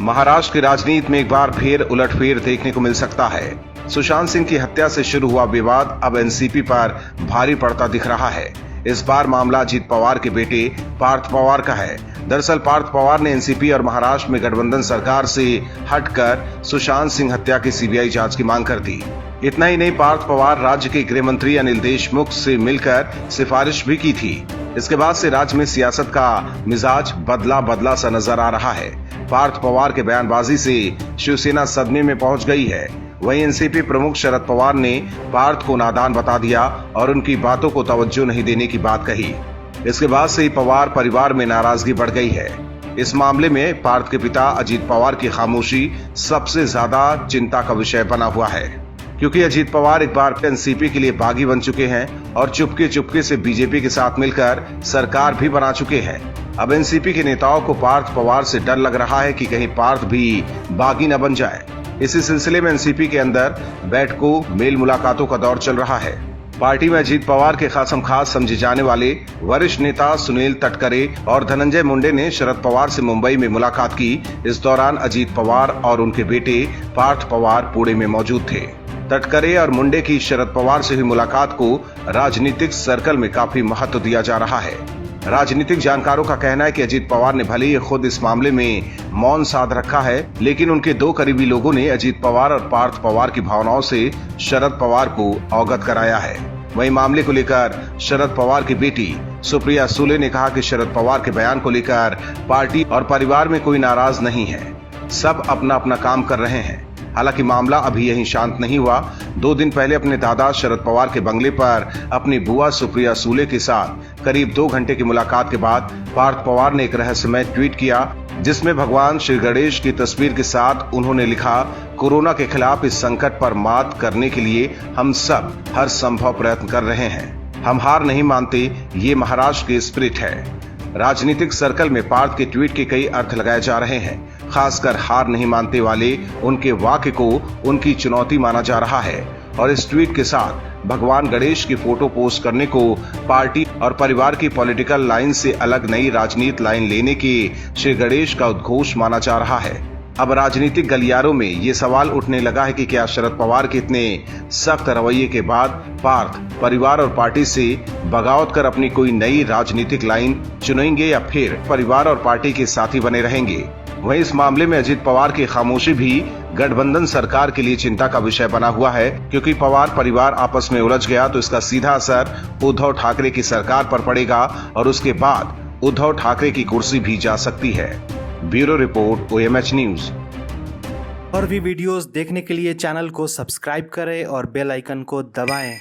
महाराष्ट्र की राजनीति में एक बार फिर उलटफेर देखने को मिल सकता है। सुशांत सिंह की हत्या से शुरू हुआ विवाद अब एनसीपी पर भारी पड़ता दिख रहा है। इस बार मामला अजीत पवार के बेटे पार्थ पवार का है। दरअसल पार्थ पवार ने एनसीपी और महाराष्ट्र में गठबंधन सरकार से हटकर सुशांत सिंह हत्या की सीबीआई जांच की मांग कर दी। इतना ही नहीं, पार्थ पवार राज्य के गृह मंत्री अनिल देशमुख से मिलकर सिफारिश भी की थी। इसके बाद से राज्य में सियासत का मिजाज बदला सा नजर आ रहा है। पार्थ पवार के बयानबाजी से शिवसेना सदमे में पहुंच गई है। वहीं एनसीपी प्रमुख शरद पवार ने पार्थ को नादान बता दिया और उनकी बातों को तवज्जो नहीं देने की बात कही। इसके बाद से ही पवार परिवार में नाराजगी बढ़ गई है। इस मामले में पार्थ के पिता अजीत पवार की खामोशी सबसे ज्यादा चिंता का विषय बना हुआ है, क्योंकि अजीत पवार एक बार एनसीपी के लिए बागी बन चुके हैं और चुपके से बीजेपी के साथ मिलकर सरकार भी बना चुके हैं। अब एनसीपी के नेताओं को पार्थ पवार से डर लग रहा है कि कहीं पार्थ भी बागी न बन जाए। इसी सिलसिले में एनसीपी के अंदर बैठकों, मेल मुलाकातों का दौर चल रहा है। पार्टी में अजीत पवार के खासम खास समझे जाने वाले वरिष्ठ नेता सुनील तटकरे और धनंजय मुंडे ने शरद पवार से मुंबई में मुलाकात की। इस दौरान अजीत पवार और उनके बेटे पार्थ पवार पुणे में मौजूद थे। तटकरे और मुंडे की शरद पवार से हुई मुलाकात को राजनीतिक सर्कल में काफी महत्व दिया जा रहा है। राजनीतिक जानकारों का कहना है कि अजीत पवार ने भले ही खुद इस मामले में मौन साध रखा है, लेकिन उनके दो करीबी लोगों ने अजीत पवार और पार्थ पवार की भावनाओं से शरद पवार को अवगत कराया है। वहीं मामले को लेकर शरद पवार की बेटी सुप्रिया सुले ने कहा कि शरद पवार के बयान को लेकर पार्टी और परिवार में कोई नाराज नहीं है, सब अपना अपना काम कर रहे हैं। हालांकि मामला अभी यहीं शांत नहीं हुआ। 2 दिन पहले अपने दादा शरद पवार के बंगले पर अपनी बुआ सुप्रिया सुले के साथ करीब 2 घंटे की मुलाकात के बाद पार्थ पवार ने एक रहस्यमय ट्वीट किया, जिसमें भगवान श्री गणेश की तस्वीर के साथ उन्होंने लिखा, कोरोना के खिलाफ इस संकट पर मात करने के लिए हम सब हर संभव प्रयत्न कर रहे हैं। हम हार नहीं मानते, ये महाराष्ट्र की स्पिरिट है। राजनीतिक सर्कल में पार्थ के ट्वीट के कई अर्थ लगाए जा रहे हैं। खासकर हार नहीं मानते वाले उनके वाक्य को उनकी चुनौती माना जा रहा है और इस ट्वीट के साथ भगवान गणेश की फोटो पोस्ट करने को पार्टी और परिवार की पॉलिटिकल लाइन से अलग नई राजनीति लाइन लेने के श्री गणेश का उद्घोष माना जा रहा है। अब राजनीतिक गलियारों में ये सवाल उठने लगा है कि क्या शरद पवार के इतने सख्त रवैये के बाद पार्थ परिवार और पार्टी से बगावत कर अपनी कोई नई राजनीतिक लाइन चुनेंगे या फिर परिवार और पार्टी के साथी बने रहेंगे। वहीं इस मामले में अजीत पवार की खामोशी भी गठबंधन सरकार के लिए चिंता का विषय बना हुआ है, क्योंकि पवार परिवार आपस में उलझ गया तो इसका सीधा असर उद्धव ठाकरे की सरकार पर पड़ेगा और उसके बाद उद्धव ठाकरे की कुर्सी भी जा सकती है। Bureau report, OMH news. और भी वीडियोस देखने के लिए चैनल को सब्सक्राइब करें और बेल आइकन को दबाएं।